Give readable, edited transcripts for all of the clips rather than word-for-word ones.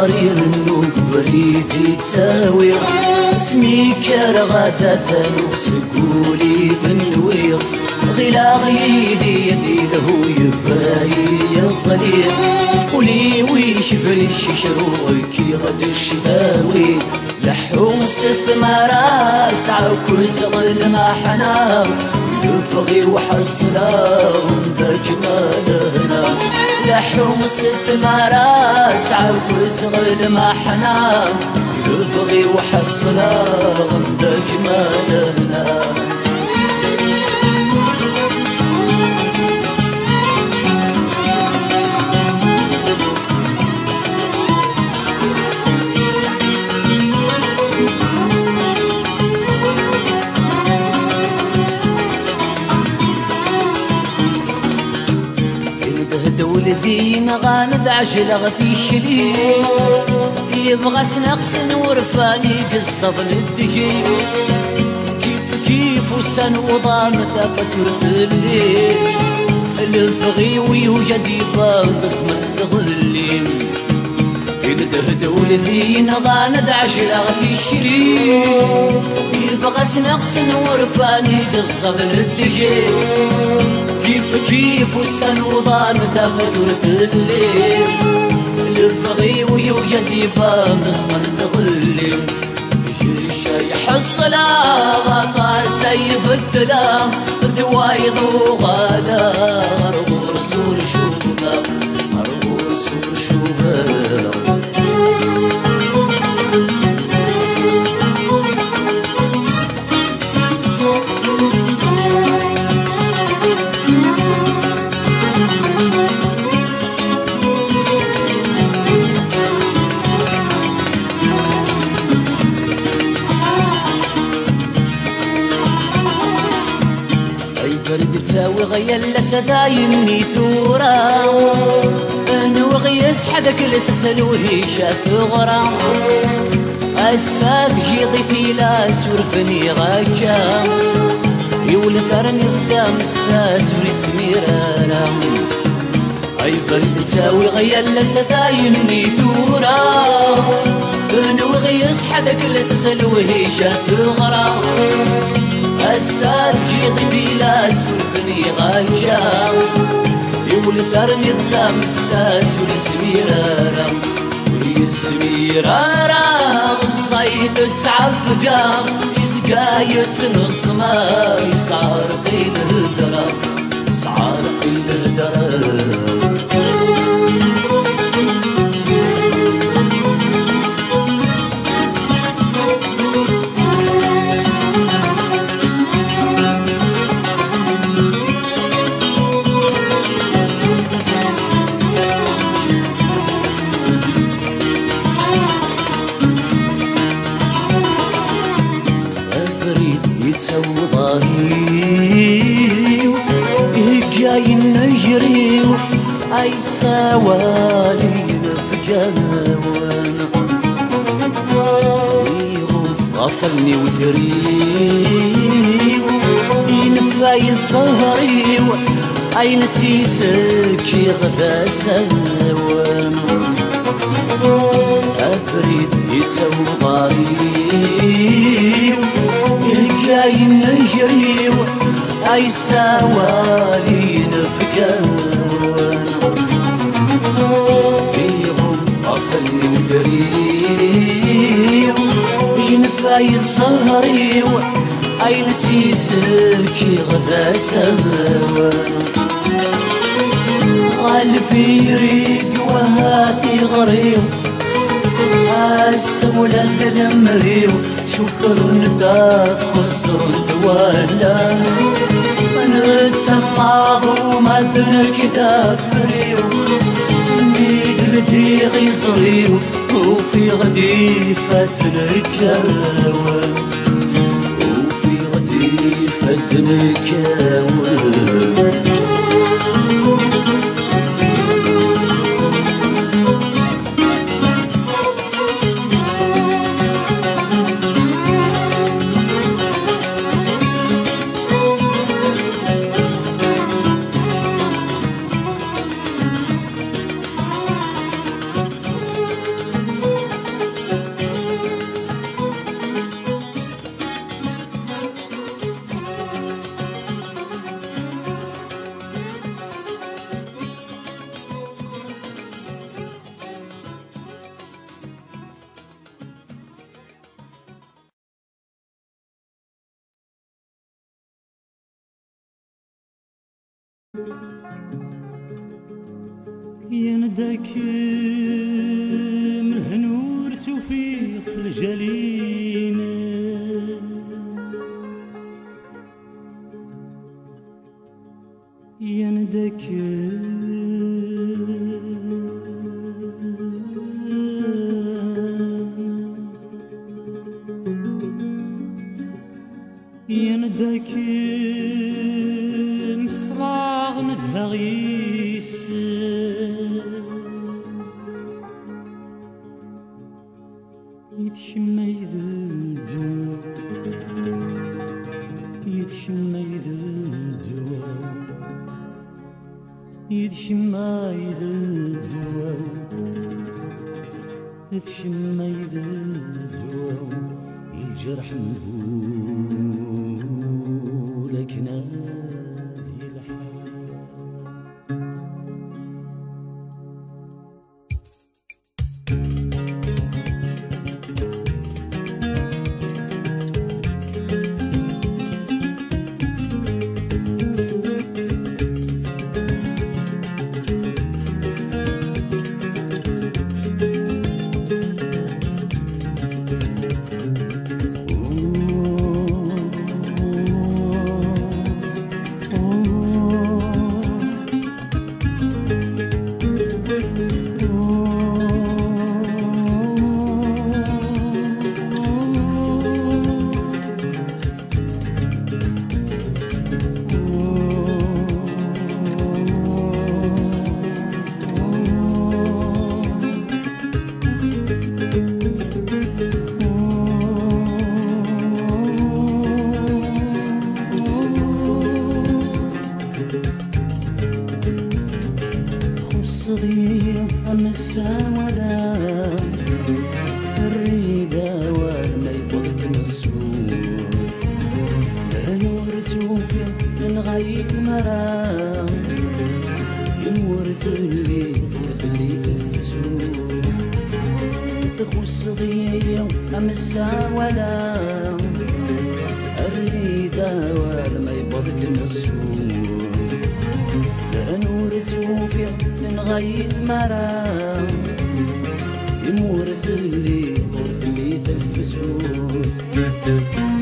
غرير النوك فريدي تساوي اسمي كرغة ثانو سقولي في النوير غلا غيدي يدي له يفاي الضليل ولي ويش فريش شروكي غد الشفاوي لحوم الست مراس عوكو صغل ما حنا يفغي وحصلا دا جمالنا لحوم الست مراس عوكو صغل ما حنا يفغي وحصلا دا جمالنا ولذين غاند عجلغ في شلي يبغى سنقسن ورفاني قصب للدجي كيف وسن وضام ثافت الليل الفغي ويوجد يضام بسم الظلين ينده ولذين غاند عجلغ في شلي يبغى سنقسن ورفاني قصب للدجي كيف والسن وضام ثافت ورث الليل الفغي ويوجد يفهم باسم الظلم في الشاي حصلا غطا سيف الدلام ذوايض وغالا غرب رسول شوبا غرب رسول شوبا فرد تساوي غيا لسدايني ثورا نوغي يسحدك لسسل وهي شاف غرا الساف جيضي في لاس ورفني غاجا يولثرني قدام الساس ورسمي رانا اي فرد تساوي غيا لسدايني ثورا نوغي يسحدك لسسل وهي شاف غرا الساف جيضي بلاس ورفني غاجا يولثرني قدام الساس والسميرارة الصيد تعفقا يسقايت نص ما يسعرقي الهدرة يسعرقي الهدرة يتسوى ظهري جاي نجري اي سوالي نفجان يغم غفلني وثري ينفاي الزهري اي نسيسك يغذى سوام افريد يتسوى ظهري جاي نجري اي سوالي نفجان بيهم غفلني وثري ينفاي الزهري اي نسيسك يغذى سوان غالفي يريق وهاثي غريب السولة المريو شكر نداف خسر تولى نتسمع ضومة الكتاب فريو ميدلتي غيصريو وفي غديفة نجاوى وفي غديفة نجاوى يندك من الهنور توفيق في الجليل يندك يندك محصلاغ ندها غيس يتشمى يذدو يتشمى يذدو يتشمى يذدو يتشمى يذدو الجرح مهولك نادي الحال صغير أمسا ولا الريدة والما يبغك مسؤول نور توفي من غاية مرام يمورث اللي تفسول تخو صغير أمسا ولا الريدة والما يبغك مسؤول نور توفي من غاية مرام يمورث اللي تلفسون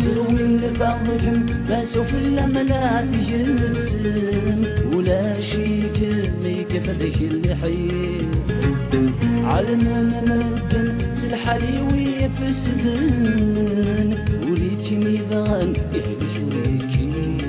سروي لفضكم باسو في الأملات جلتن ولا شيك ميكف ذيك اللحيم علمنا مدن سلحالي ويفسدن وليك ميضان يهلش وليكير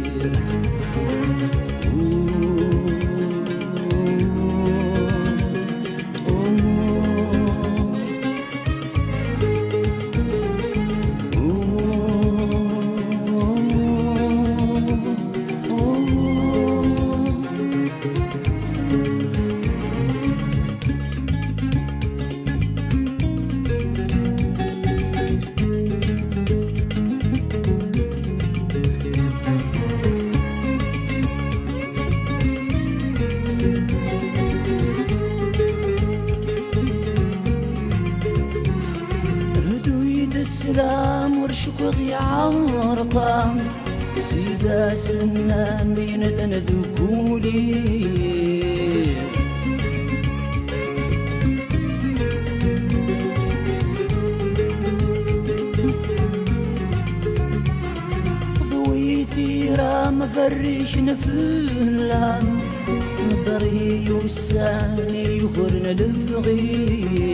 السلام ورشك وغي عرقام سيدا سنان بين ذكولي ضوي ثيرا مفرش نفلام نضري والساني يخرن الفغير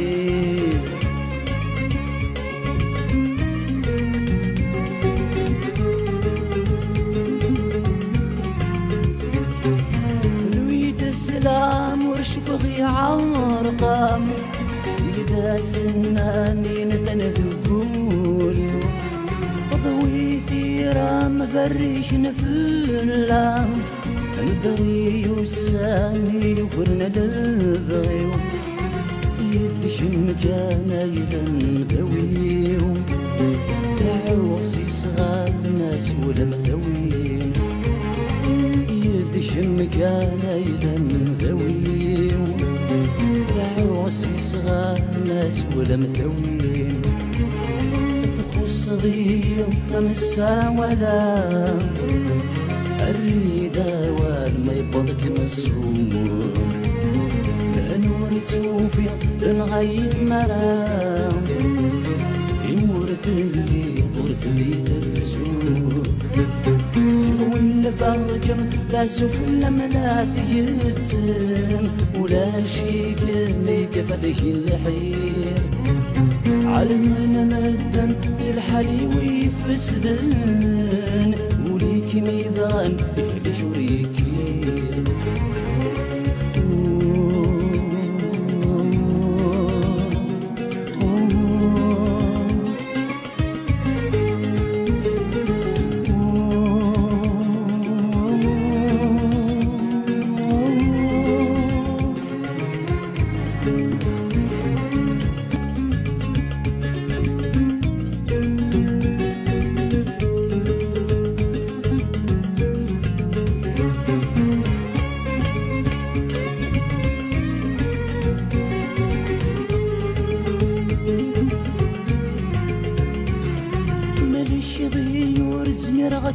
السلام ورشك بغي عرقام سيدا سناني نتنذكولي ضوي ثيرا مفرش نفلام ندري والساني يخرن البغيو يدشم كان يذنذويو تعوصي صغار ناس ولا مثوين يدشم كان يذنذويو تعوصي صغار ناس ولا مثوين خص ضيو أمسا ولا الريدة والما يبضك مسوم لنور توفيق لنغيث مرام يمورث اللي ظرف اللي تفسوه سوي الفرجم لا سوف الملات يتم ولا شي كميك فدش الحير علمنا مدن سلحلي ويفسدن وليك ميبان يهلش وريكير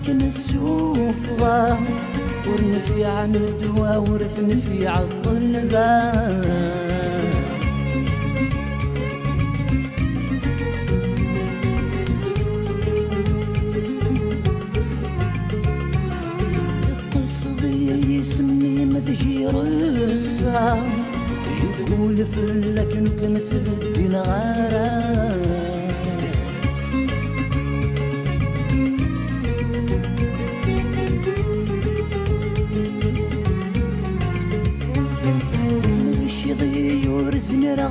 نسوف غام ورنفي عن الدواء ورثنفي عن الطلبان القصدي يسمي مدجير السام يقول فلك نكمت بدي الغرام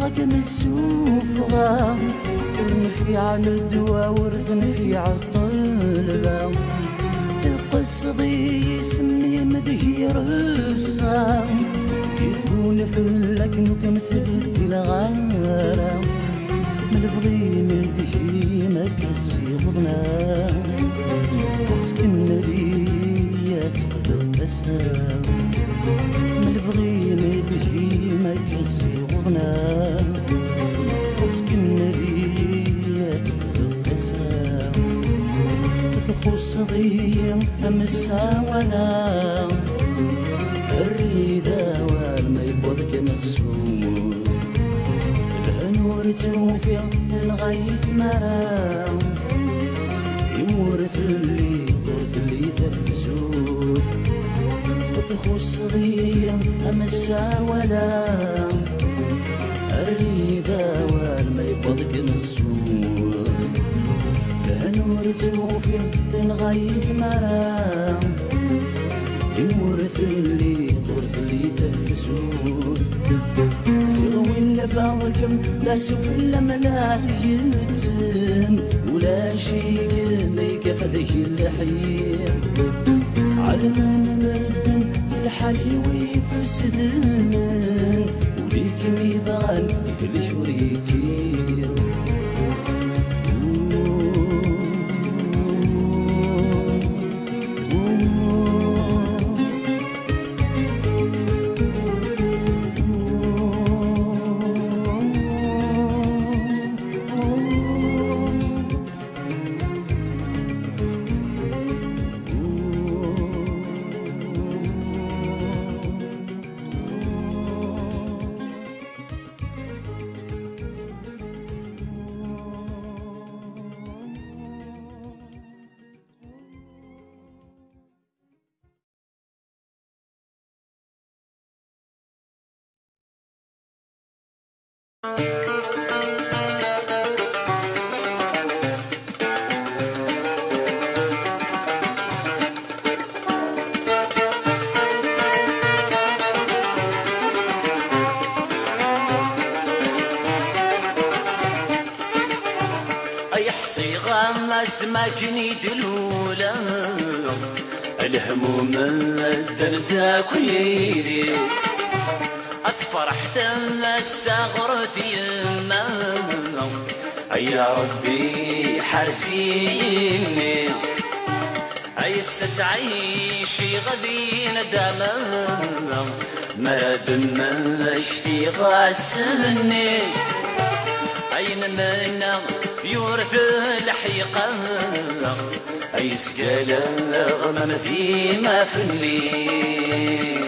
رغد مسوف غام ورنفي على الدواء ورثنفي على الطلبة في القصدي يسمي مدهير الصام يكون فلك نكمت بدي الغارة من الفضيم الذي ما كسي غضنا تسكن لي تقدر تسام من الفضيم الذي ما كسي تسكن لي تقدر تسام تخص ضيم مساونا الريدة والما يبضك مسوم الهنور توفيق الغيث مرام يمورث اللي ظرف اللي تفسود تخص ضيم مساونا الريدة والما يبضك مسوم لهنور توفيق الغيث مرام يمورث اللي ظرف اللي تفسود سوي النفاضكم لا سوف الملات يتم ولا شي كميك فدش الحير علمنا مدن سلحلي ويفسدن وليك ميبان يهلش وريكير يحصي غمس مجني دلولا الهموم الدردة كليري أتفرح ثم السغرة يما يا ربي حرسيني عيسة تعيشي غذي ندامة مراد ما اشتي غاسلني أين منا يورث الحقيقة يسقى غمام فيما في الليل.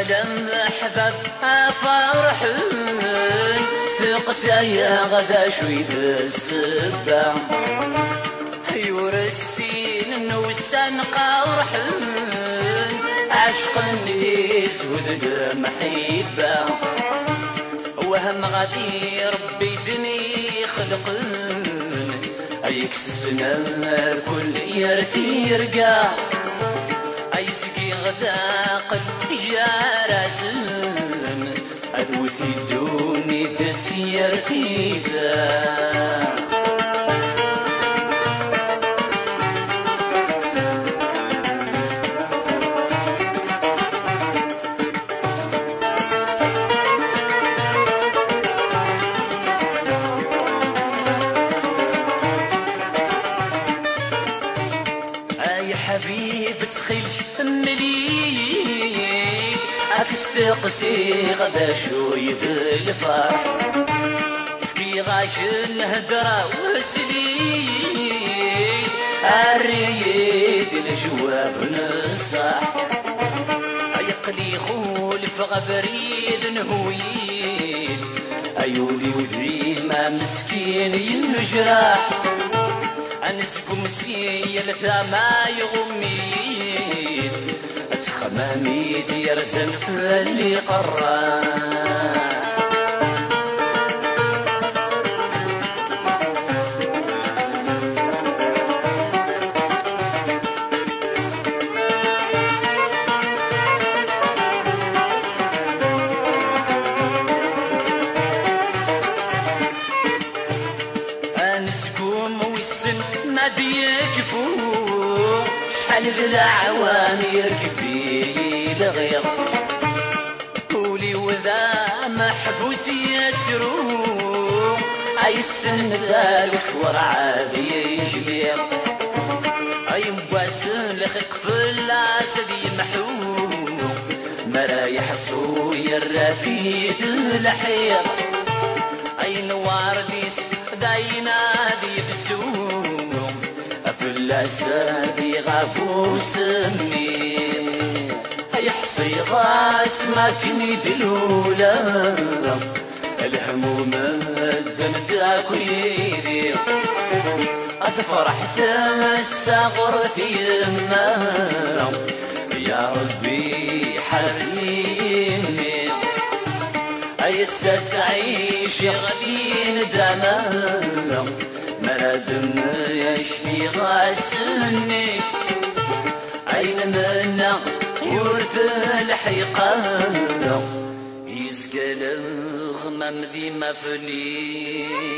غدا حباب فرحان سوق سايا غدا شوي بالسبع يورسين نوسان قرحان عشق النيس ودد محبة وهم غادي ربي دني خلقن يكسسنا الكل يرقى يسقي غدا قد جارسن أذوث الدوني تسير تيزا أي حبيب تخيلش مليك أتستقسي غدا شوي في الفرح في غاش الهدرة وسليك الريد الجواب نصح يقلي خولف غبريد نهويل أيولي وذي ما مسكين ينجرح أنسكم سيل ثما يغميل أتخمامي دير زنف اللي قران أنسكم ويسن ما بيكفو شحال بالعوام يركب الغير قولي وذا محبوس يترو عيسن ذلك ورعاد يجبير أي مباسن لخيق في العسد يمحو مرايح صويا الرفيد الحير أي نوار ديس داينا دي في السوق في الأسد غافو سمي يحصي غاس ما كني دلولا الهموم الدمداك ويدي أتفرح الصغر في يما يا ربي حزيني أيسات عيش غدين دما مراد يشفي غاسني عين منا يورث الحقيقة يزقى الغمام ذي مفلي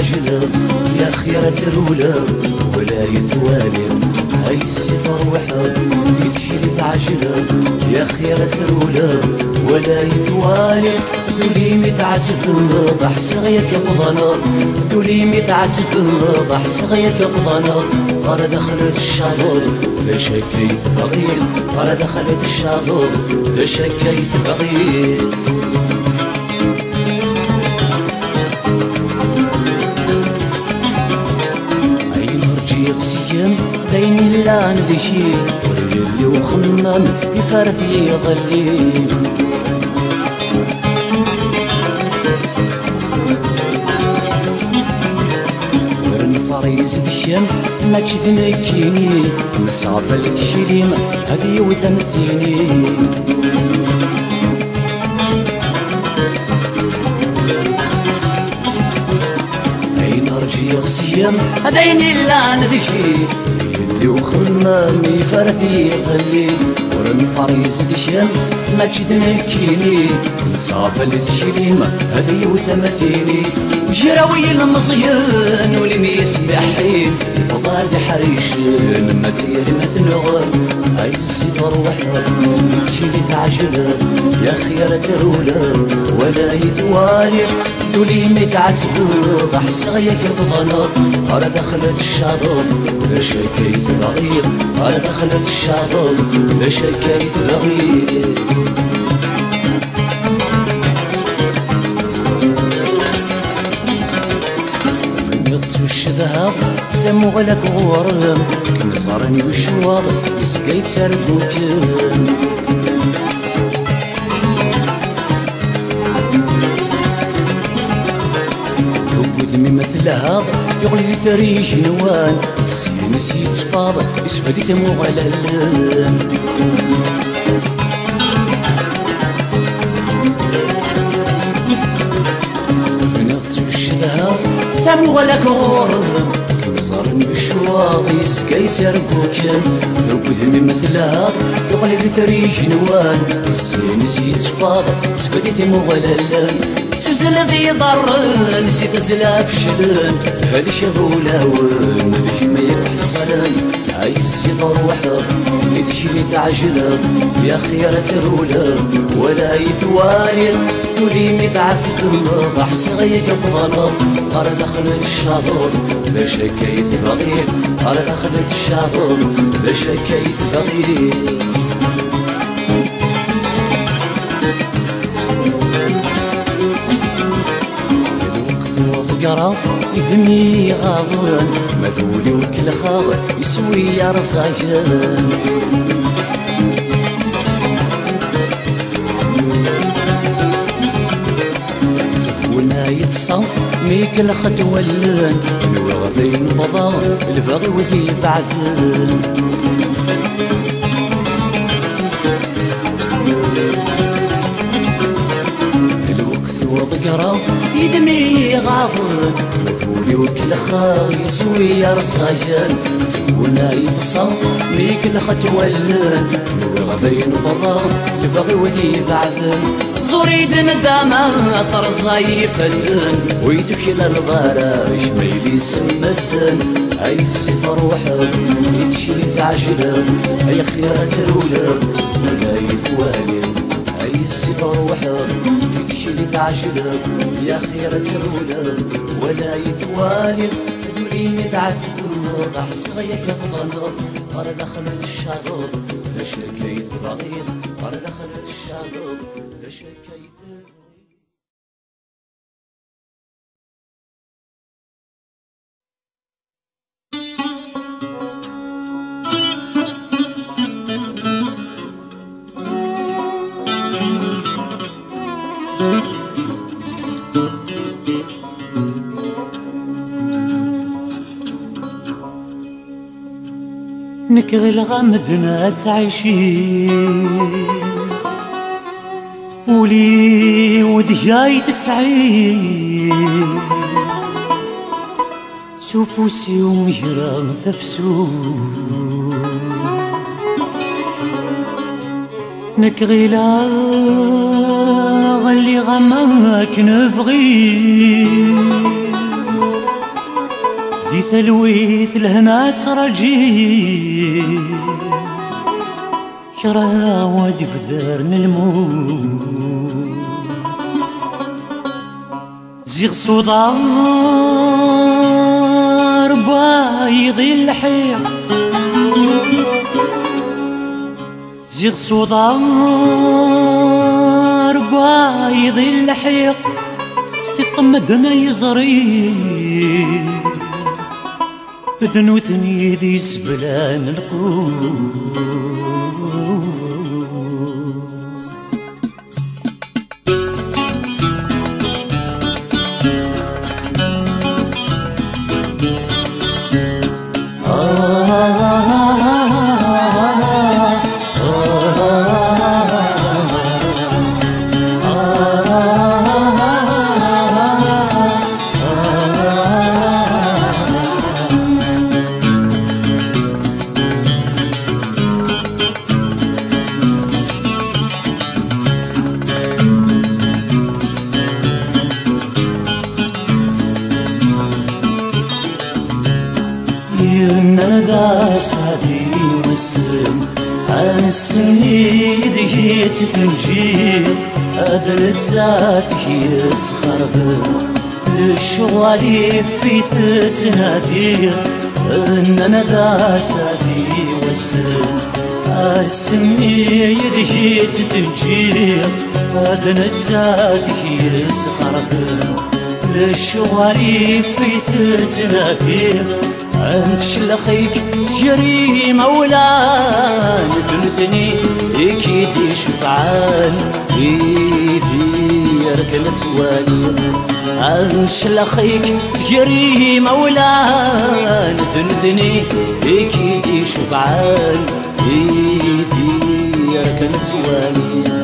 عجلة يا خيرة الأولى ولا يثواني هاي السفر وحد يتشيل عجلة يا خيرة الأولى ولا يثواني دولي متعتب ضح صغيك يقضنا دولي متعتب ضح صغيك يقضنا غانا دخلت الشاطر لا شكيت بغير غانا دخلت الشاطر لا شكيت بغير يغسيم بين اللان ذي شي واللي وخمم يفرث يظلي ورن فريز بالشم ما تشدنكيني مسافة الشليم هذي وثمثيني يغسيم هدين اللان ذي شي ولي وخمام يفرثي غليل ورمي فريز دشام ما تشدنا كيني نصافى لتشيليما هذي وثمثيني جراوي المصيان ولم يسبحين الفضال حريشين ما تيال ما تنغم هاي السفر وحر يفشيلي تعجل يا خيار ترولا ولا يثوالي دولي متعتبض حسغيك بضنط على دخلت الشاطر باش كيف بغير على دخلت الشاطر باش كيف بغير الشذهب ثم غلك غورم كم صارني وشواض يسقيت سرقوكم يوبذ من مثل هذا يغلي في ثريج نوان السينس يتصفاض يسفدي ثم غلل ثم غلك غورم كنزارن بشواضي سقيت ربوكم يوبذ من مثل هذا يغلي ذي ثريج نوان السينس يتصفاض سفدي ثم غلل سوزن ذي ضرن نسيت زلاف شلن هادي شذولاون ذي ما يحصلن هاي السفر وحر يتشيلي تعجلن يا خيارة رولا ولا يثواني تولي متعتبض حسغيك بغلط على دخلت الشاطر باش كيف بغير على دخلت الشاطر باش كيف بغير يرى يذني غاضن مذولي وكل خاض يسوي يا رزاجن تهونا يتصف ميك الخطوة اللن نوغضين بضا البغي وذي بعدن وضقرا يدمي غاضن مثولي وكل خاغ يسوي يا رصاجن تقولنا يتصل ميك الخطوة اللن نور غبين بضا البغي وذي بعدن زوريد ندامة طرزاي يفلن ويدفشل الغراش ميلي سمتن هاي السفر وحر يدشلي تعجلن هاي خيارات الأولى ولا يثوالن هاي السفر وحر يدشلي تعجلن يا خيارات الأولى ولا يثوالن دولي متعتبض حسغيك بضنط على دخلت الشاطر باش كيف بغير على دخلت الشاطر باش كيف نكغي الغمدنا تعيشي ولي وذجاي تسعي سوفوسي ومجرى مثفسو نكغي لا غلي غماك نفغي دي ثلويث الهنا ترجي شراها وادي في ذارن الموت زيغ صدار بايض الحير زيغ صدار بايض الحير استقمد ما يزري ذنوثني ذي سبلان القوم ذا سادي والسم عالسني ذي تفنجي أذن تزاف يسخرب للشغالي في تنادير إننا ذا سادي والسم عالسني ذي تفنجي أذن تزاف يسخرب للشغالي في تنادير أنت شلخيك سيري مولان ثلثني اكيد شبعان ايدي ركنت والي أنت شلخيك سيري مولان ثلثني اكيد شبعان ايدي ركنت والي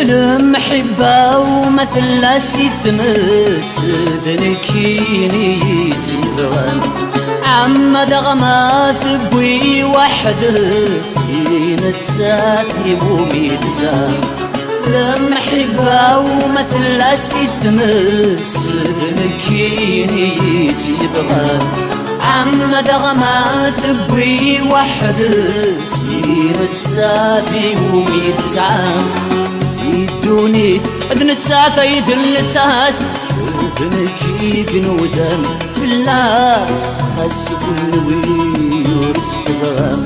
المحبة ومثل سيتمس ذنكيني تبغان عمد غماث بوي وحد سين تساتي وميدسان المحبة ومثل سيتمس ذنكيني تبغان عمد غماث بوي وحد سين تساتي وميدسان يدوني أذن تسافيد اللساس أذن جيب نودان في اللاس خاس كل ويور استغام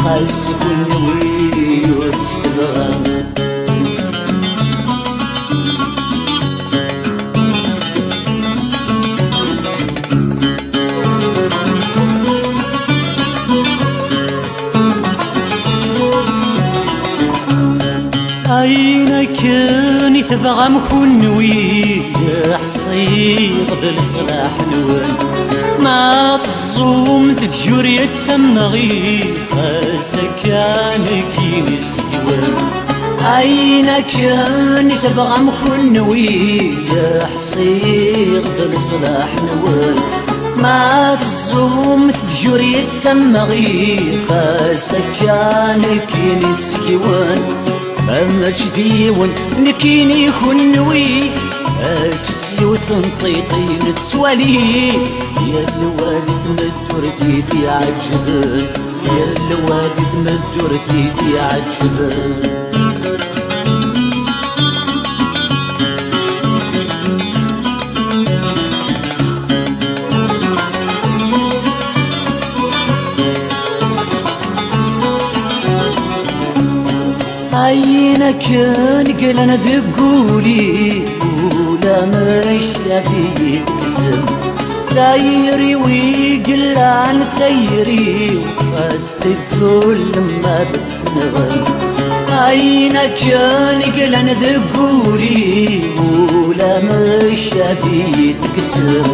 خاس كل ويور استغام عينك تبغى مخنوي حصيق ذا الصلاح نوان ما تصوم تفجر يتمغي فسكانك ينسيوان عينك تبغى مخنوي حصيق ذا الصلاح نوان ما تصوم تفجر يتمغي فسكانك ينسيوان أما جديون نكيني خنوي أجسي وتنطيطي نتسوالي يا الوالد مدورتي في عجبان يا الوالد مدورتي في عجبان عينك نقلنا ذقولي ولا مشافي يتكسم ثايري ويقلان تيري وفاست كل ما بتنغم عينك نقلنا ذقولي ولا مشافي يتكسم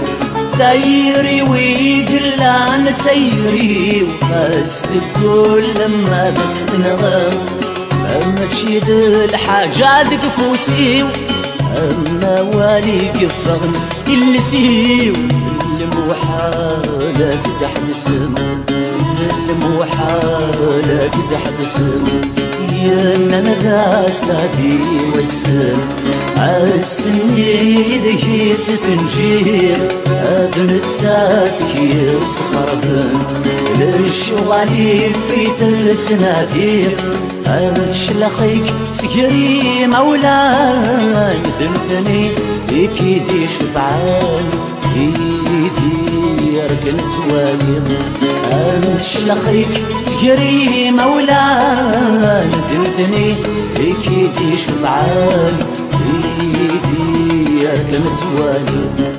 ثايري ويقلان تيري وفاست كل ما بتنغم أما تشيد الحاجات كفوسي أما والي قفغن اللي سيو الموحالة تحبسم الموحالة تحبسم يا أنا ذا سادي والسم عالسني ذي تفنجير أذن تسافي يسخربن للشغالي في تنادير أنت شلخيك سكري مولان ذنثني اكيدي شبعان ايدي ركنت والي أنت شلخيك سكري مولان ذنثني اكيدي شبعان ايدي ركنت والي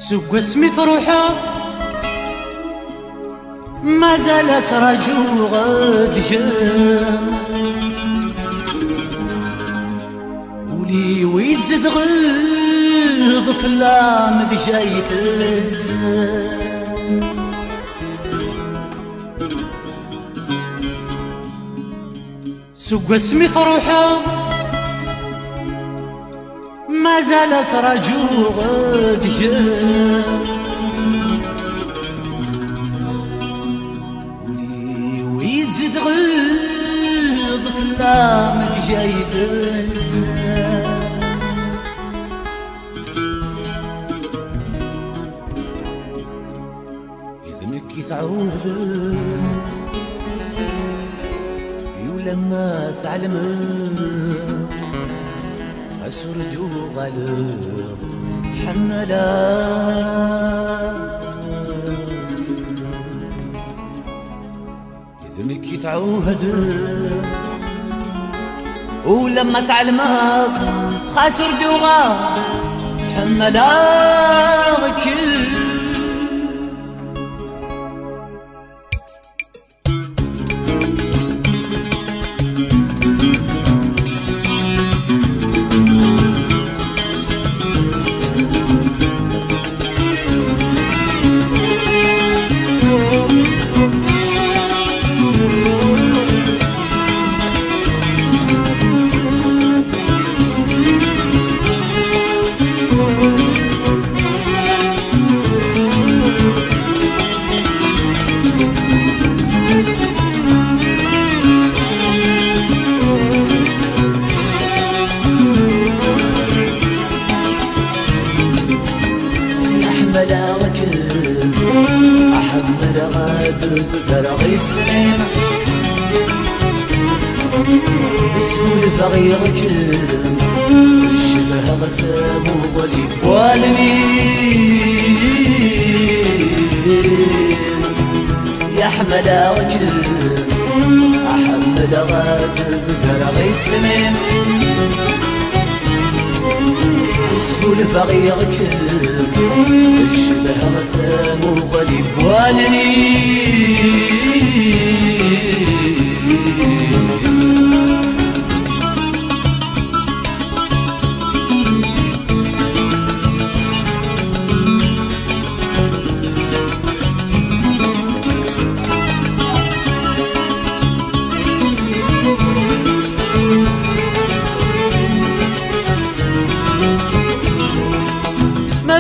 سوق اسمي تروحه ما زالت رجو غد جام ولي ويتزد غيظ في اللام جاي تزام سوق اسمي تروحه ما زالت رجو غد جام ولي ويتزد غيظ في اللام جاي تزام إذنك تعود لما تعلم أسرجو غلب حملاك إذنك تعود ولما تعلمك خاسر جوغا حملاك أحمد غاد ثرغي السنين بسهول فغيرك الشبه غثام وظليب والمين يا أحمد أحمد غاد ثرغي السنين بسهول فغيرك الشبه غثام وظليب والمين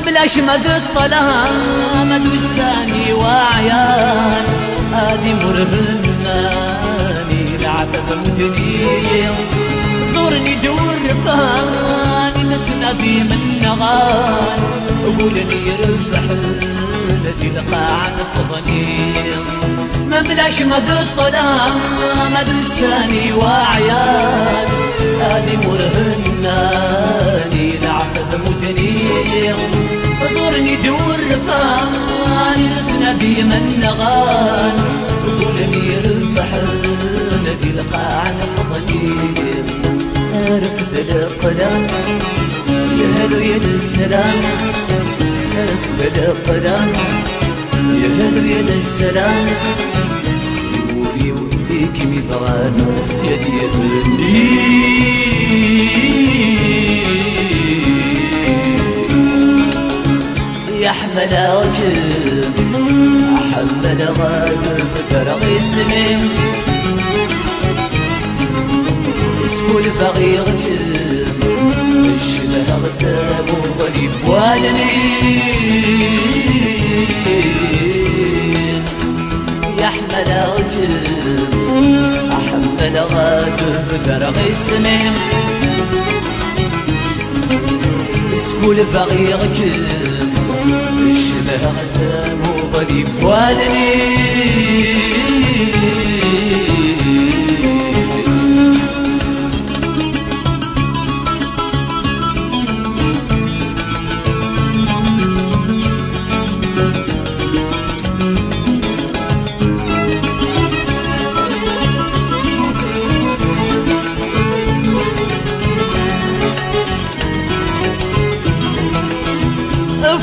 بلاش مذ الظلام دساني وعيان هادي مرهناني العفاف متنية زورني دور رفاني لسنادي من نغان قولني يرفح الذي القاع نفضني ما بلاش مذ الظلام دساني وعيان هادي مرهناني العفاف متنية زورني دور رفاني لسنادي من نغان قولني يرفح الذي القاع نفضني أرفد القلم يا هلو يا السلام أرفد القلم يا هلو يا السلام يوري وليك ميضان يا ديالني يا أحمد أحمد غاد ثرغي السمين سكول فغيرك الشبه غثام وظليب والمين يا أحمد أحمد غاد ثرغي السمين سكول فغيرك الشبه غثام وظليب والمين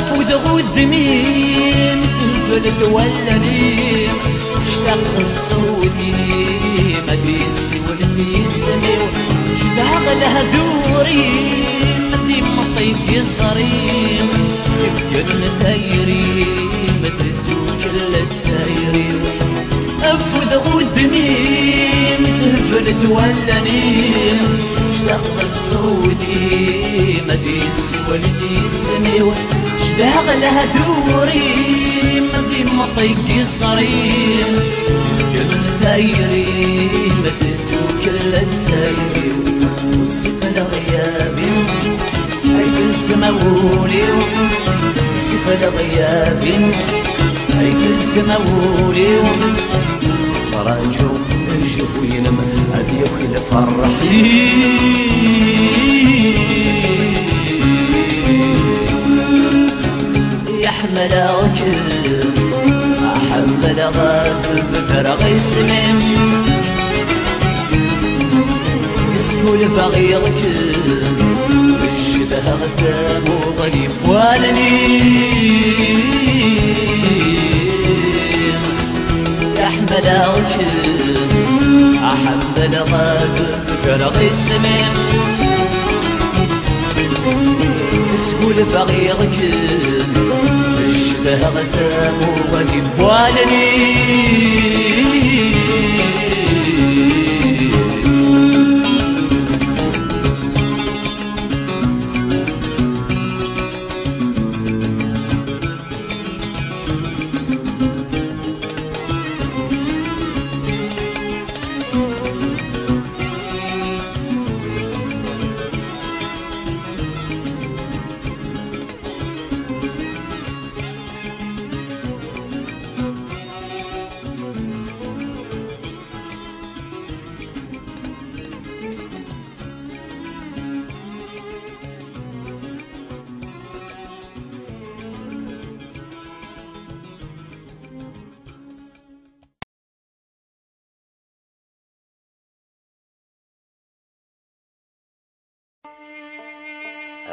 أفود غدمي مسفلت ولا نيم اشتاق الصودي ما بيسي ولسي السميو شبع الهذوري مدي مطيق الصريم يفكر ثايري مثل كل تسايري أفود غدمي مسفلت ولا نيم اشتاق الصودي ما بيسي ولسي السميو شبع الهذوري مدي مطيق الصريم كل ثايري مثل كل تسايري وصف الغيابي حيث السماولي وصف الغيابي حيث السماولي صراجو نشوف ينم هادي وخيل فرحي يحملك أحمل غاد بفرغ السمين يسكول فغيرك الشبه غثام وغني والني يحملك أحمل غاد بفرغ السمين يسكول فغيرك الشبه غثام وغني بوالني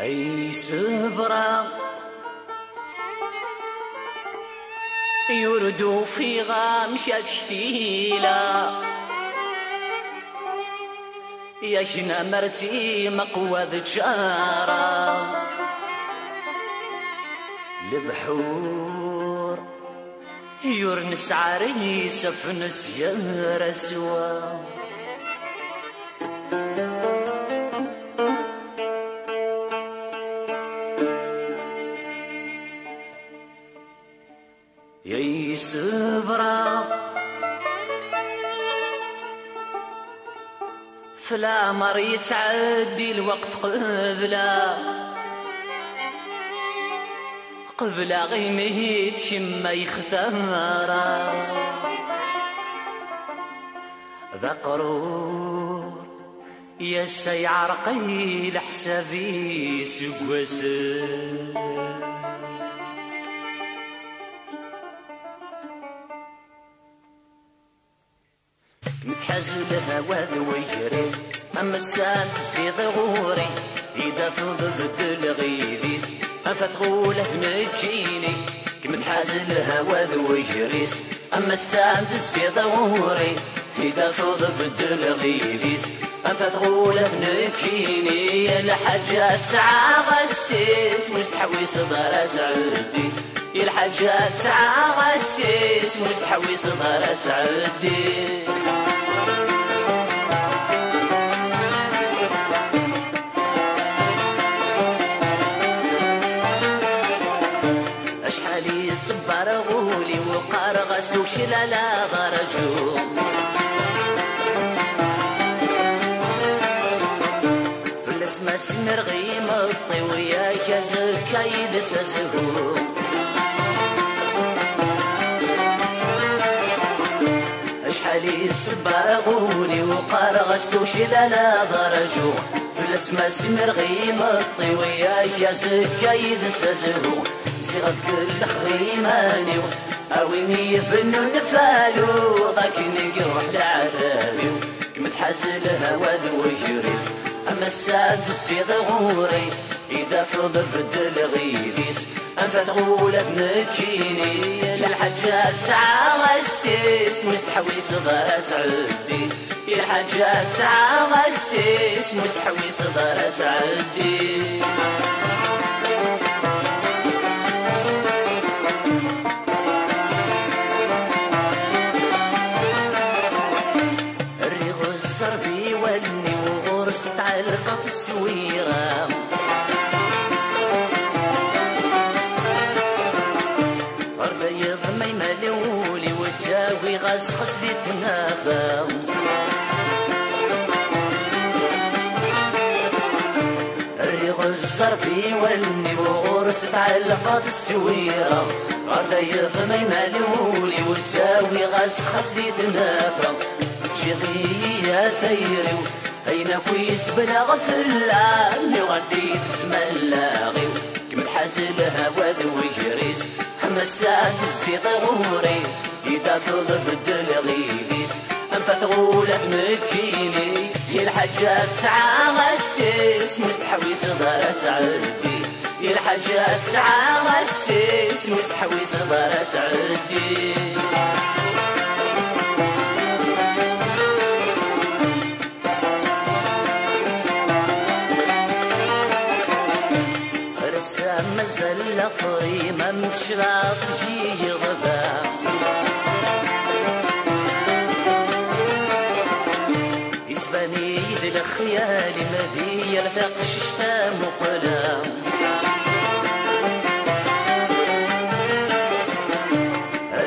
أي سبرة يردو في غامشة شتيلة يشنا مرتي مقوى ذجارة البحور يرنس عريس فنس يرسوا يا سبرة فلا مر يتعدي الوقت قبل غيمه شما يختارا ذا قرور يا سيعرقي لحسابي سقوسه متحزن الهوى ذو يجريس أما الساعة تزيد غوري إذا فضلت الغيثيس أفتغوله نجيني متحزن الهوى ذو يجريس أما الساعة تزيد غوري إذا فضلت الغيثيس أفتغوله نجيني الحاجات ساعة غسيس مستحوي صدارة عدي الحاجات ساعة غسيس مستحوي صدارة عدي صبر غولي وقار غسلو شلالا غرجو فلس ما سمر غيم الطوية كزكا يدسزهو اشحالي صبر غولي وقار غسلو شلالا غرجو فلس ما سمر غيم الطوية كزكا يدسزهو صيغة كل خريماني أويني يفنو نفالو ضاك نقروح لعذابي كمتحاسل الهوى ذو يجريس أما الساد السيد غوري إذا فضل فد الغيثيس أنت تقول تنكيني الحاجات ساعة غسيس مستحوي صغار تعدي الحاجات ساعة غسيس مستحوي صغار تعدي الريغ الزرفي والني وغرس تعلقت السويرة الريض ما يملولي وتساوي غسخس دي تنابا الريغ الزرفي والني وغرس تعلقت السويرة الريض ما يملولي وتساوي غسخس دي تنابا شغي يا ثيري أين كويس بلا غفلة اللي غدي تسملاغي كم حاسب هوا وجريس حمسات الزيت غوري إذا فضل بدل غيبيس أنفت غولة مكيني يا الحاجات ساعة غسيس مستحوي صغار تعدي يا الحاجات ساعة غسيس مستحوي صغار تعدي مازال فري ما متشرب جي غبا يسباني يد الخيال مذي يرفق شتا مقلا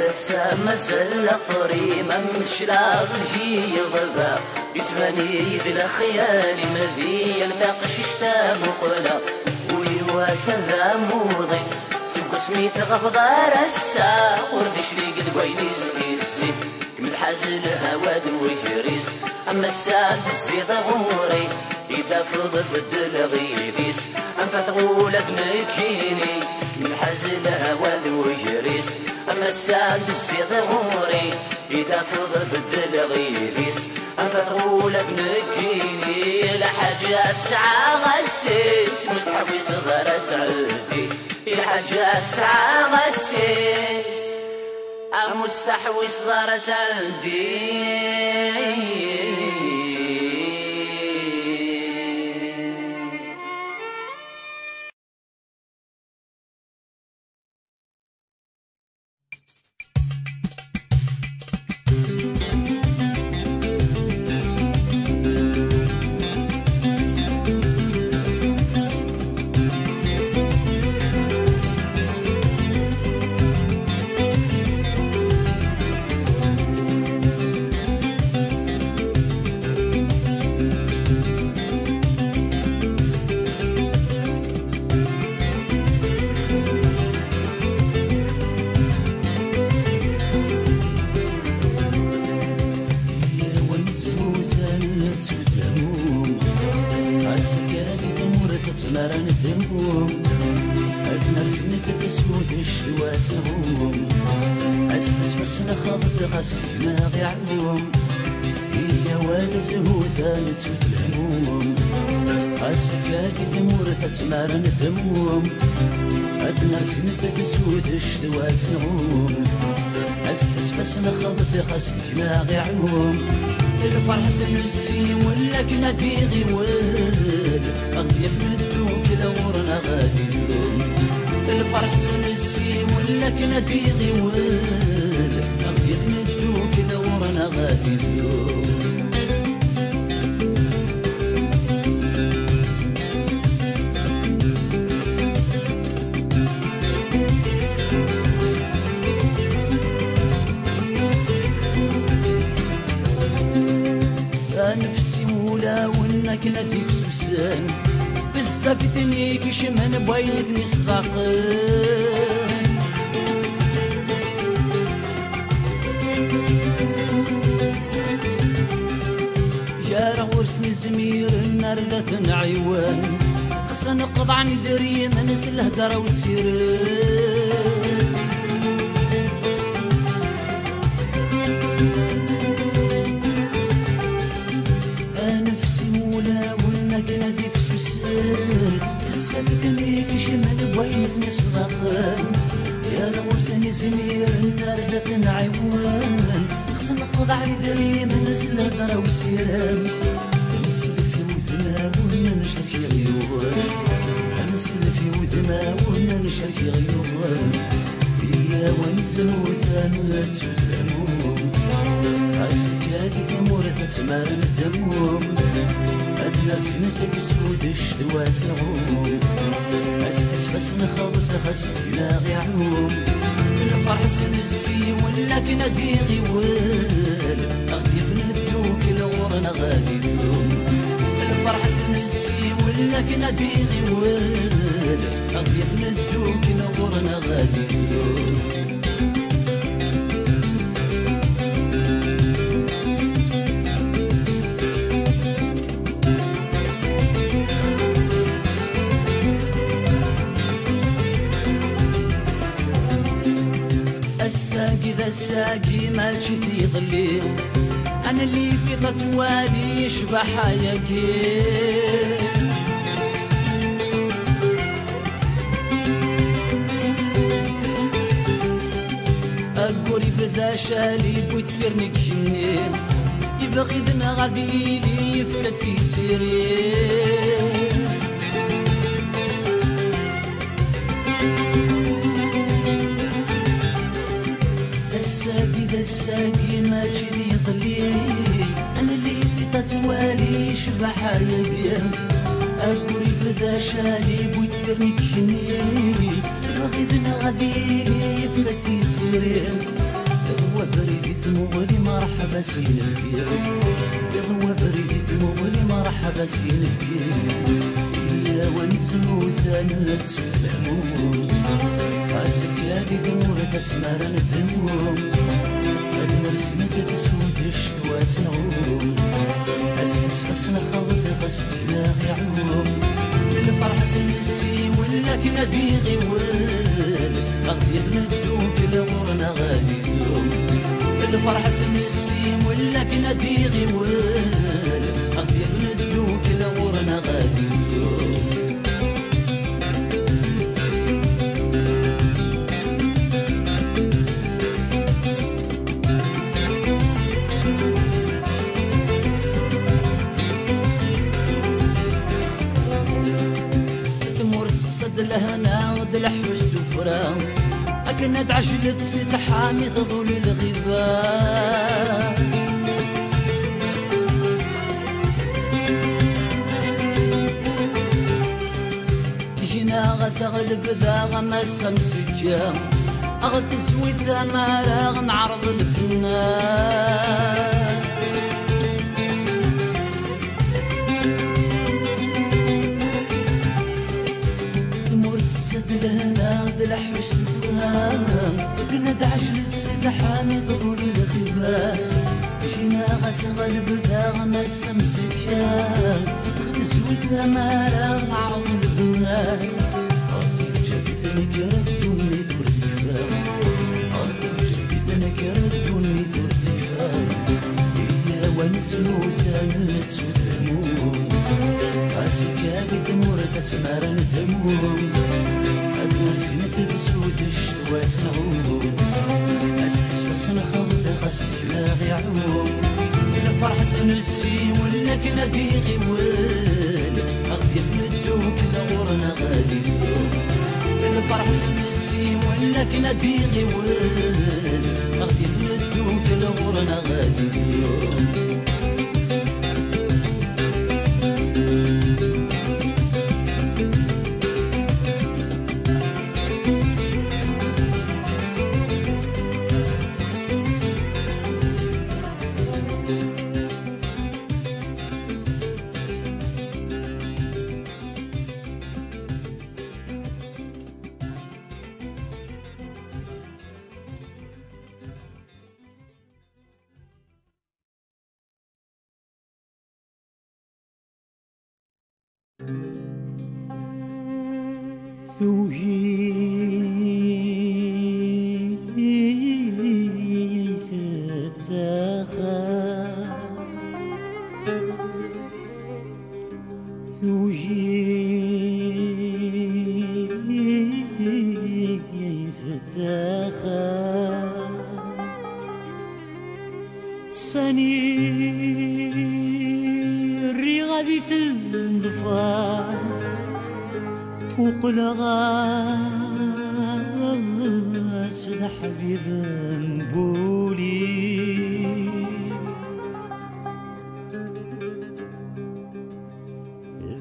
رسا مازال فري ما متشرب جي غبا يسباني يد الخيال مذي يرفق شتا مقلا وكذا موضي سبق سميت غفضار الساق وردش لي قد قوينيز كيسي كم الحازل هوا وجريس أما الساد الزيض غوري إذا فرضت بدل غيبيس أنت تقول بنكيني كم الحازل هوا وجريس أما الساد الزيض غوري إذا فرضت بدل غيبيس أنت تقول بنكيني لحاجات ساعة غسيس مستحوي صغار تعدي الحاجات ساعة غسيس مستحوي صغار تعدي تسمر ندمهم أدنى رسنة فسود الشواتهم أسفس فسنا خبط غسل دماغي عموم هي والزهوثة نتسوت الهموم أسكاكي ثمور تسمر ندمهم أدنى رسنة فسود الشواتهم أسفس فسنا خبط غسل دماغي عموم الفرح سنسي ولا كنا ديغي وال أغيف ندوك لورنا غادي اليوم الفرح سنسي ولا كنا ديغي وال أغيف ندوك لورنا غادي اليوم نفسي مولا وانك نادي في سوسان بزاف تنيك شمن بوينتني صغاقن جارة ورسني زمير النار ذات عيوان خصنا نقض عني ذري ما نسل الهدرة والسيران نفسي مولا وانك نادي في سوسان بزاف تنيك شمن وين نسبقن يا رغوسني زمير النار ذات عيوان خصنا نقضى على ذريم نزل هضرة وسيران نسل في وذنا وننشرك غيوان نسل في وذنا وننشرك غيوان يا ونزهو ثانوات سوثامون عسك هادي ثمور تتمار الدموم أدنى سنة في سود الشدوات نعوم أسكس بس نخلط خسفنا غي عموم الفرح سنسي ولا كنا ديغي وال أغدي في ندوك الغورنا غادي اليوم الفرح سنسي ولا كنا ديغي وال أغدي في ندوك الغورنا غادي اليوم الساقي ذا الساقي ما تشتي ظلي أنا اللي في طتوالي يشبه حياكي أقولي في ذا شالي بوتفرنك جني يبغي ذنا غادي لي يفكت في سيري الساقي ذا الساقي ما تشذي ظلي أنا اللي في تتوالي يشبه حياكي أقولي في ذا شالي بوتفرنك جني فغيدنا غادي يفلت في سيرين يضوى فريد ثمولي مرحبا سين الكير يضوى فريد ثمولي مرحبا سين الكير يا ونزهو ثانات سلامون فاسك هادي ثمور تسمار الدموم أدنى رسمة في سود الشتوات نعوم أسيس خسنا خلط غسنا غي عموم الفرح سنسي ولا كنا ديغي وال أغدي ندوك لغورنا غادي اليوم الفرح سنسي ولا كنا ديغي وال أغدي ندوك لغورنا غادي اليوم صد الهنا ود الحوس تفرا أكنا بعجلة سيد حامي تظل الغباء جينا غتغلب ذا غمس مسجا أغتسوي ذا مارا نعرض الفنان لهنا دلحوس الفرام قلنا دعجلة سيد حامي ظهور الخباس جينا غتغلب ذا غمس مسكان غتزوي ذا مالا معرض البناس غادي جابتنا كردوني ثور الكفاية غادي جابتنا كردوني ثور الكفاية إيا ونزلو ثانت سوثمون فاسك هادي ثمور تتمار الدموم سنة في سود الشتوات نعوم أسكس بس نخلط غسلنا غي عوم الفرح سنسي ولا كنا ديغي وال أغدي في ندوك لغورنا غادي اليوم الفرح سنسي ولا كنا ديغي وال أغدي في ندوك لغورنا غادي اليوم ثوجي وقل غاس الحبيب نقولي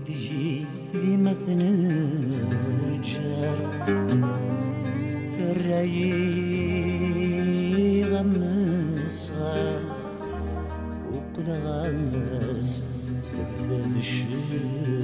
تجي لي مثنجر في الراي غمسها وقل غاس كفاف الشولي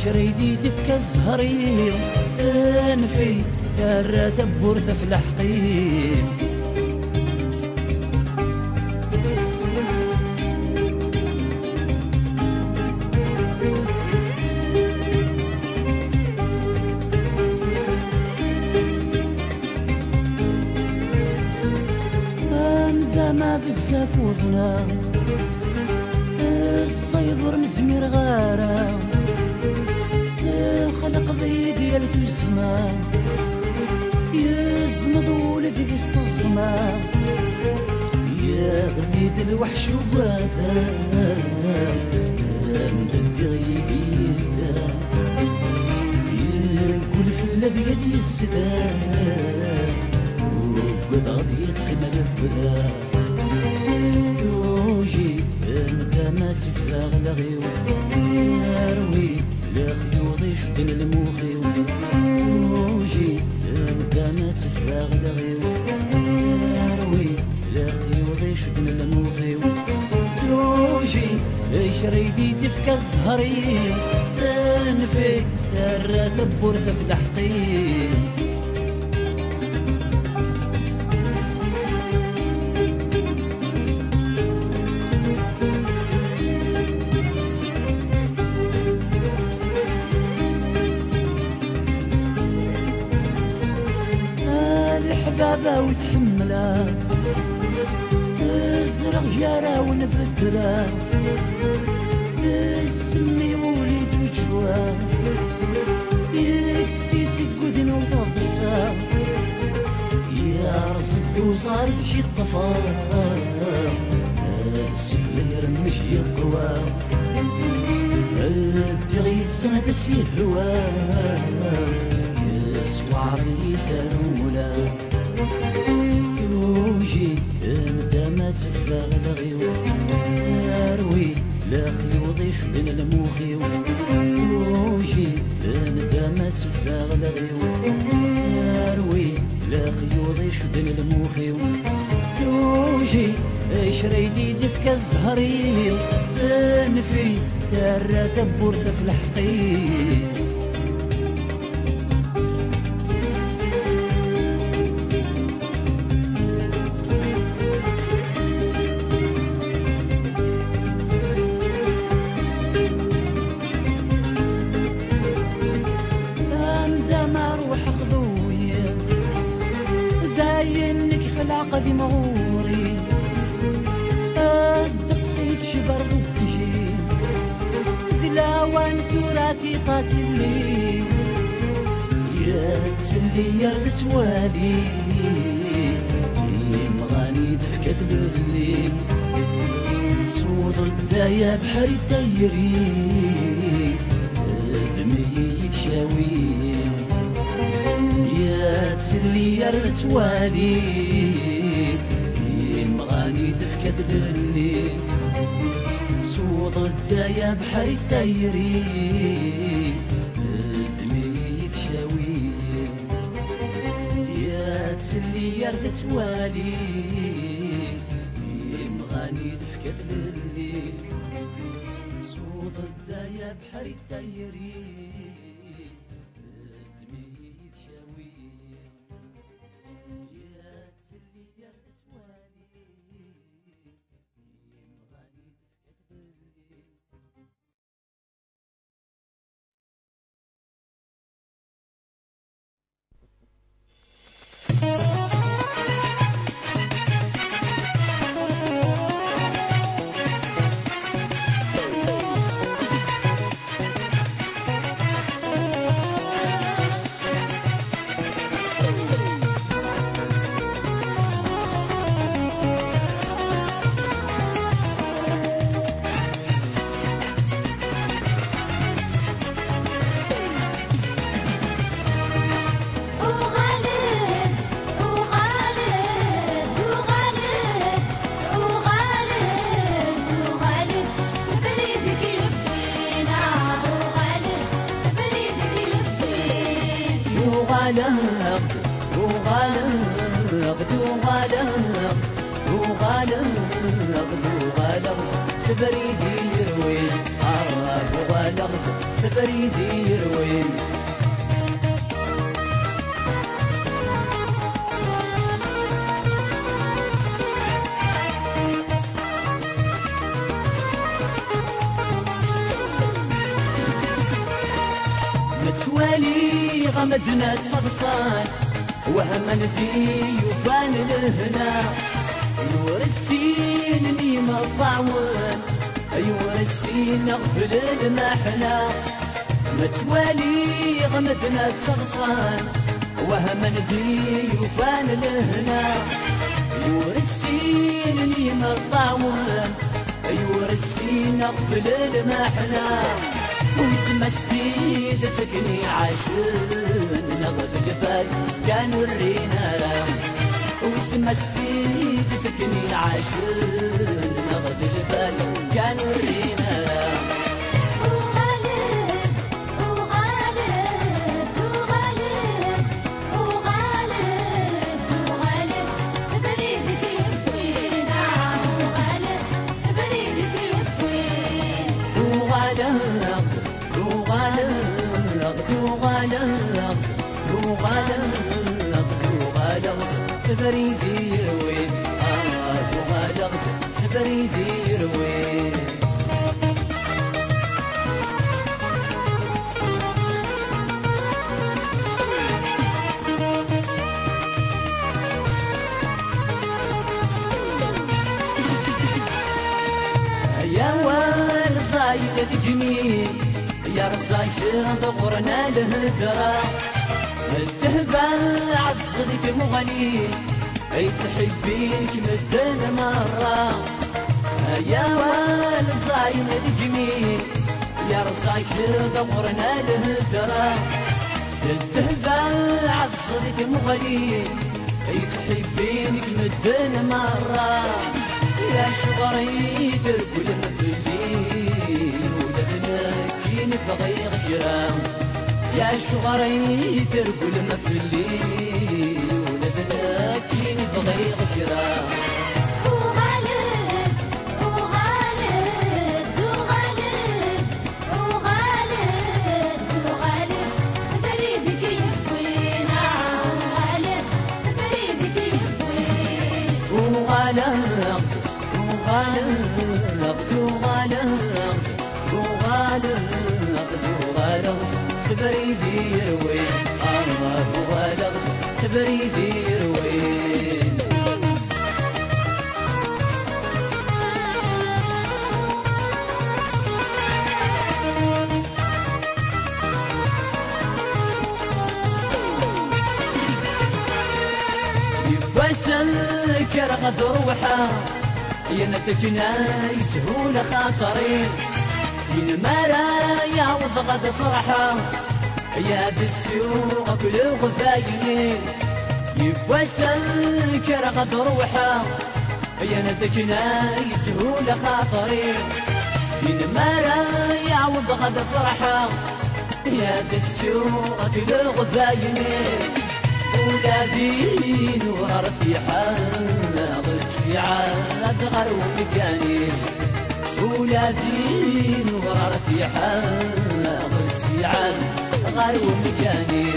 شريدي تفك الزهرية تنفي كرة تبور تفلح قيم ما في الزفوفنا الصيد ورمزمير غارة خلق ضي ديالك الزمان يزمض ولد قسط الزمان يا غنيد الوحش وباذا مدد غيدا يقول في الذي يدي السدان وقد غضي قيمة لفدا يوجي انت ما تفاغ لغيو يروي لخيوضي شدن الموخيو يوجي انت ما تفاغ لغيو يروي لخيوضي شدن الموخيو يوجي شريدي تفكى الزهرية تنفي ترى تبور تفلح قيم الحبابة وتحملها تزرق جارة ونفترة تسمي وليد وجواه يكسي سكودن وضبصا يا رصد وصارت شي الطفار السفل يرمش يقوى الدغيد سنة تسير هواه سواري ثرولا يوجي انت ما تفاغ لغيو يروي لخيوضي شدن الموخيو يوجي انت ما تفاغ لغيو يروي لخيوضي شدن الموخيو يوجي شريدي دفكة الزهرية تنفي ترى تبور تفلح قيم العقد مغوري الدقسيت شبر ضدجي ذلاوان كوراتي قاتلي يا تسلي يا تتوالي مغاني دفكة برلي صوت الدايا بحري الدايري دمي يتشاوي يا تسلي يا تتوالي مغاني دفكة برلي صوت الدايا بحري الدايري دمي يتشاوي يا تسلي يرد توالي يمغاني دفكت للي صوت الدايا بحري الدايري دمي شاوي يا تسلي يرد توالي يمغاني دفكت للي سفريدي يروين وغالغ سفريدي يروين متوالي غمدنا تصدصان وهم ندي يفان لهنا نور السين نيم الطاعون أيور السين اغفل المحلى متوالي غمدنا تصغصان وهم ندي يفان لهنا نور السين نيم الطاعون أيور السين اغفل المحلى ويسمى سبيد تكني عاشون نغد الجبال كانوا الرينا ويسمى سبيد تكني عاشون نغد الجبال كانوا الرينا سفريدي يروين وغالغ سفريدي يروين يا والصايد الجميل يا رصايد ضغرنا لهدرا التهبل عصدك مغني اي تحبينك مدن مرة يا والصايم الجميل يا رصايك دمرنا لهدرا التهبل عصدك مغني اي تحبينك مدن مرة يا شغري ترقل مفلي ولدنا نبغي غجرام يا شغري ترقل مفلي ولدنا كي نبغي غجرام سفريدي يروين وغالغ سفريدي يروين يبسل كرغ روحه ينتجنا يسهول خاطرين ينمارا يعوض غد فرحة يا بتسوق كل غفايني يبوسل كرغد روحة يا ندكنا يسهول خاطري ينمارا يعوض غد فرحة يا بتسوق كل غفايني ولادي نور ارتيحان غلت سعاد غير مكاني ولادي نور ارتيحان غلت سعاد غير مكاني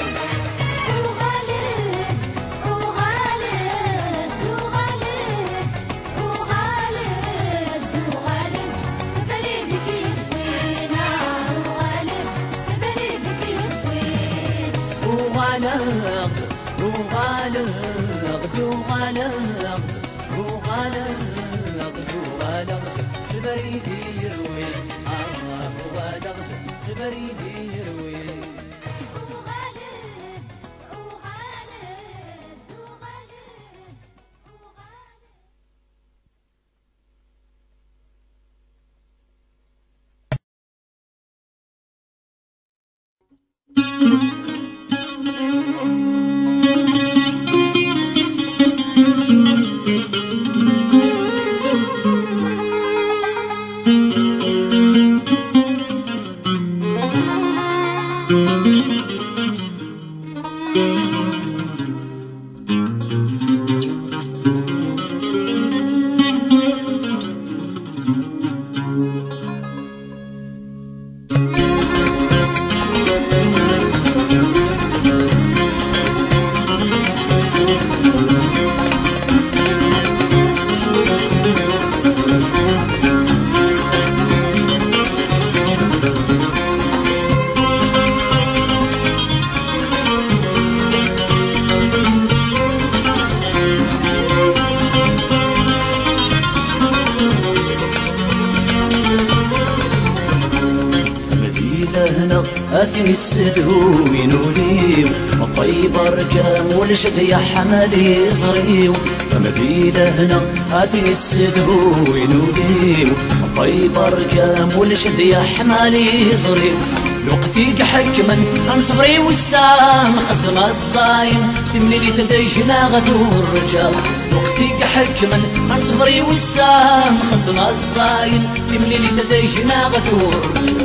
سبريدي يروي سبريدي يروي أثني السدوين وليو طيب رجام والشد يا حمالي صريو مدينة هنا أثني السدوين وليو طيب رجام والشد يا حمالي صريو لوقتي حكما انصفري والسام خصم الصايم تملي لي تديجنا غدور الرجال لوقتي حكما انصفري والسام خصم الصايم تملي لي تديجنا غدور الرجال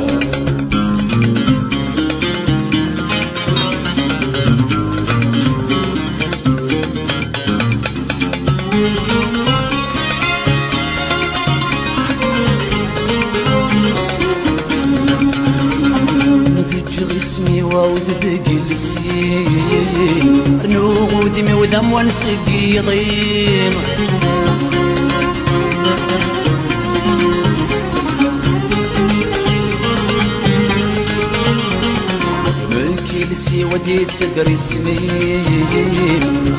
اسمي وذبق السين رنوغ ودمي وذم ونسقي ضيم مكيلسي وديت صدر اسمي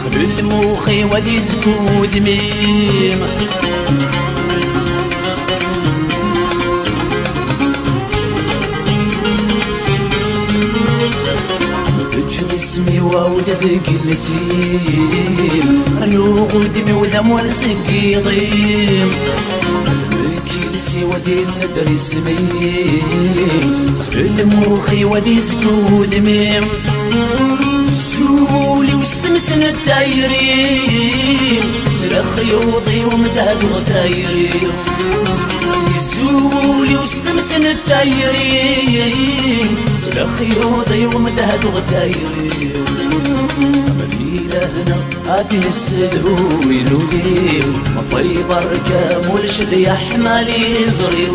خلو الموخي ودي زكو دميم اسمي وذبق السين رنوغ ودمي وذم ونسقي ضيم مكيلسي وديت صدر اسمي الموخي ودي زكو دميم سولي وستمسن الدايرين سرى خيوطي ومداد وثايرين زولي وستمسن الدايرين سرى خيوطي ومداد وثايرين مدينة هنا آثن السدوين وليو طيب الرجام والشد يا حمالي زريو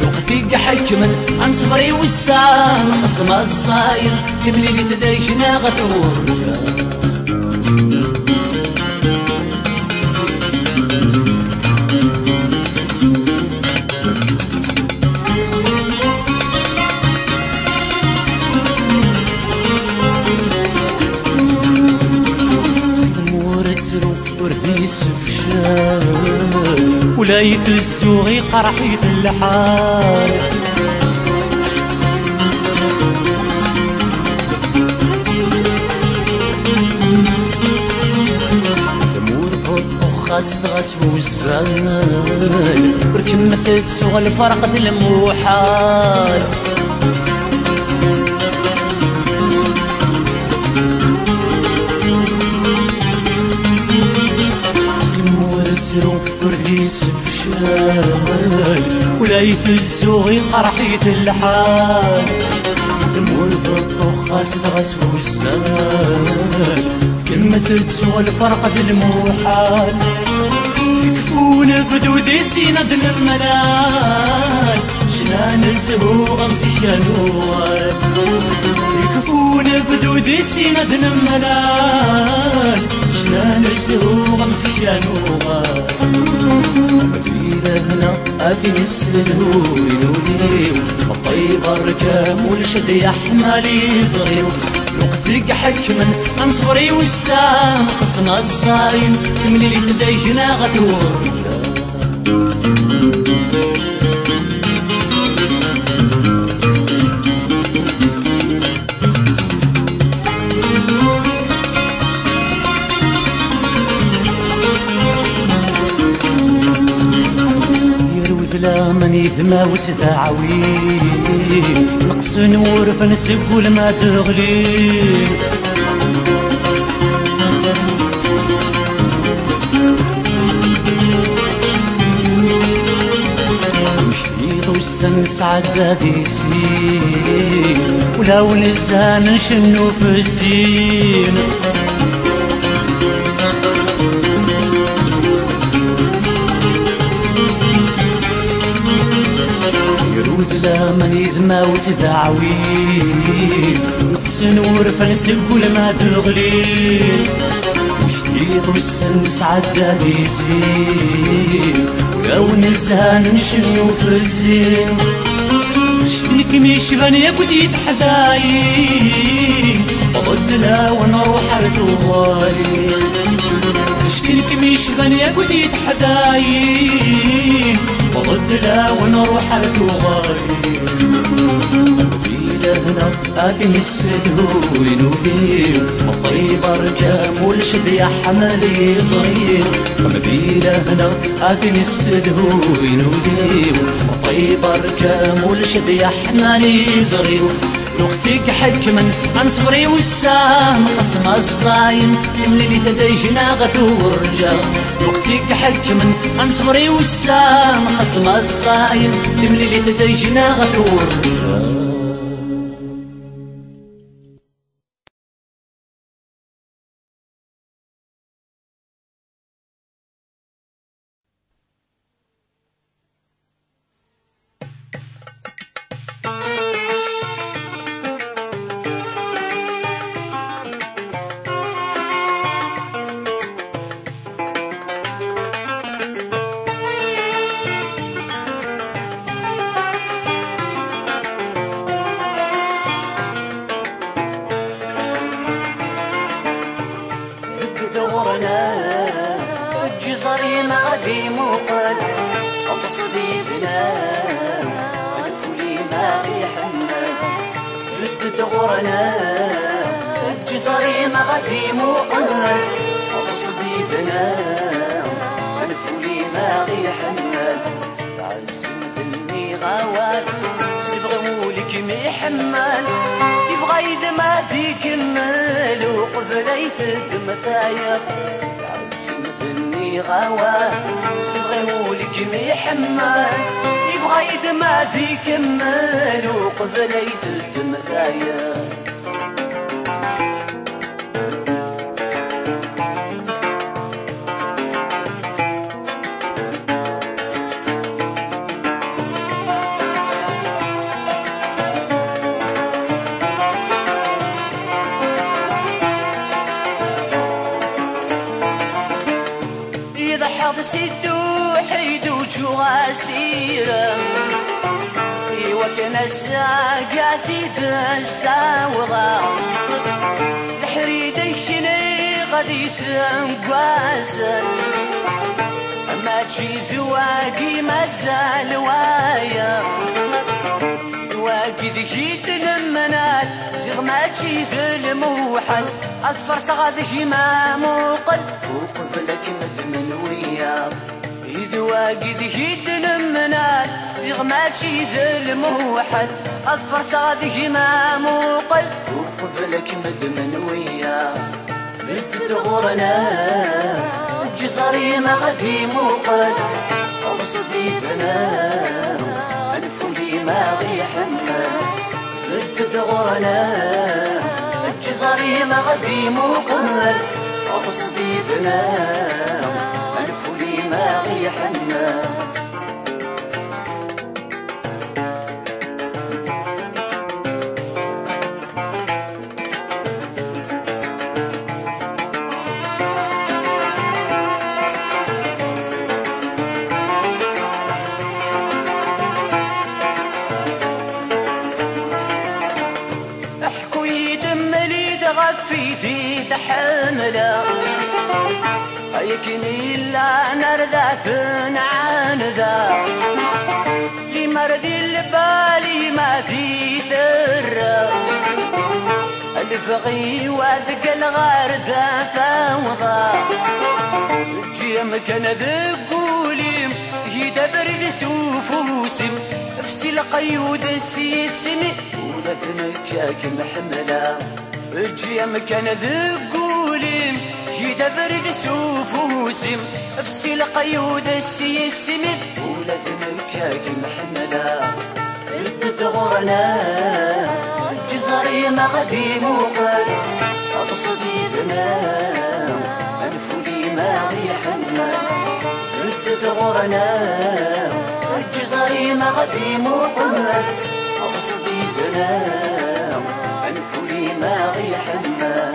لوقتي حكما عن صفري والسام خصم الصاير يبني لي تديشنا غثور يسف شال ولا يفزو غي قرحي في اللحال ثمور فالطخاس تغاس وزال بركم مثل سوغ الفرق ذي الموحال ورديس في شال ولا يفزو غي قرحي في اللحال دمور في الطخاس الغاس والزال تمثل تسوى الفرق بالمحال يكفون بدودي سيند الملال شنان الزهو غمسي شانوال يكفون بدودي سيند الملال شنان الزهو غمسي شانوال مدينة هنا آتي السلوين وليو الطيب الرجام والشد يحمالي صغير وقتك حكما عن صغري والسام خصنا الصايم من اللي تديجنا غدور من يثمى وتداعوي نقص نور فنسب ولما تغلي مشيط والسن سعد ديسين ولو نزان نشنو في الزين من يذمى وتداعوي نقص نور فنسب ولما تغلي وشتيط والسن سعد ديسين ولو نزهان نشنو في الزين شتيك ميشبان يا قديت حداي بضد لا ونروح لطوالي شتيك ميشبان يا قديت حداي بضد لا ونروح لطوالي هنا آثم السدوين وبيل الطيب رجام والشد يحملي صغير مبيله هنا آثم السدوين وبيل الطيب رجام والشد يحملي صغير وقتك حكما عن صغري والسام خصم الصايم من اللي تديجنا غدور رجال وقتك حكما عن صغري والسام خصم الصايم من اللي تديجنا غدور رجال الجزري ما غادي موقل أفصلي بنا الفولي ما ريحنا ردد غورنا الجزري ما غادي موقل أفصلي بنا الفولي ما ريحنا تعزم بني غوال سنفغمولك ميحمل يبغى يدمع في كمال وقفل يثد مثايا غوا سنغيولك ميحمل يبغى يدمع في كمال وقفل يثد مثايا سيدو حيدو جواسيرا وكان الساقا في الساوغا الحريد يشني غادي يسنقاسا ما تجي ذواقي مازال وايا ذواقي جيت لمنات زغ ما تجي في الموحل الفرصة غادي جي ما موقل وقف لك مدمن ويا ذواقي جيت لمنات زغ ما تجي في الموحل الفرصة غادي جي ما موقل وقف لك مدمن ويا بدت غورنا الجزري ما غادي موقل أوصدي بنا الفولي ما غيحمل بدت غورنا الجزري ما غادي موقل وتصديدنا الفولي ما غيحنا في تحمله يكني لا نرذاث عنذا لمرذي البالي ما في ثرة الفغي وذق الغارثة فوضى جيم كان ذقولي جيد برد سوفوسم افسي القيود السيسمي ولثنكاك محملة الجيم كان ذقولي جيد برد سوفوسم افسي القيود السيسمي ولثنكاك محملة التدغرنا الجزري ما غدي موقل أتصديدنا الفولي ما غيحنا التدغرنا الجزري ما غدي موقل أتصديدنا الفولي ما غيحنا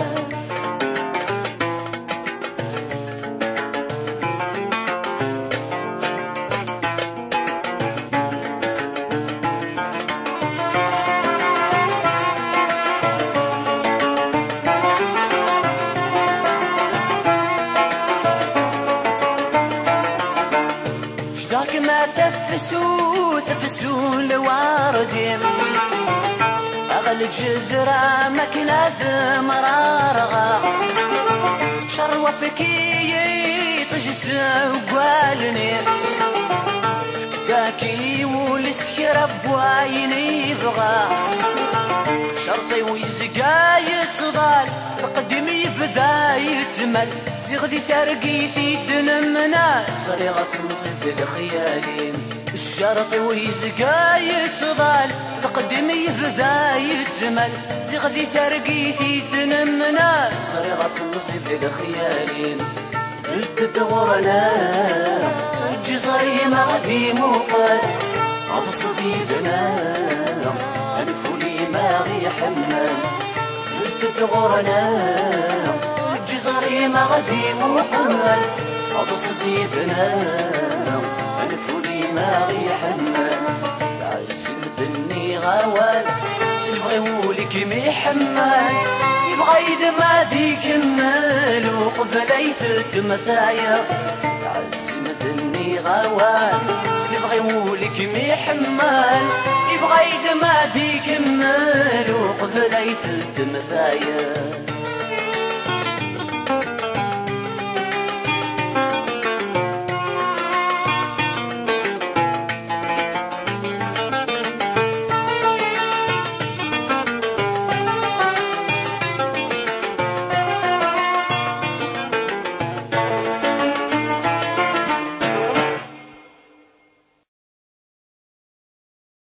شداك ما تفسو الواردين أغل جذرة مكنة مرارغة شروة فكي تجس قوالني فكداكي والسكر بوايني يبغى شرطي ويزقا يتصدال القدمي فذا يتمل زغدي ترقيتي دنمنا صريغة في مصد الخيالين الشرطي ويزقا يتصدال القدمي فذا يتمل زغدي ترقيتي دنمنا صريغة في مصد الخيالين التدورنا الجزري ما غدي موقل أبصديدنا الفولي ما غيحمل التدغرنا الجزري ما غدي موقل أبصديدنا الفولي ما غيحمل تعسل بني غوال سلفغي ولك ميحمل يبغى يدما ذي كمل وقفل يثد مثايا تعسل بني غوال سلفغي ولك ميحمل يبغى يدما ذي كمل وقفل يثد مثايا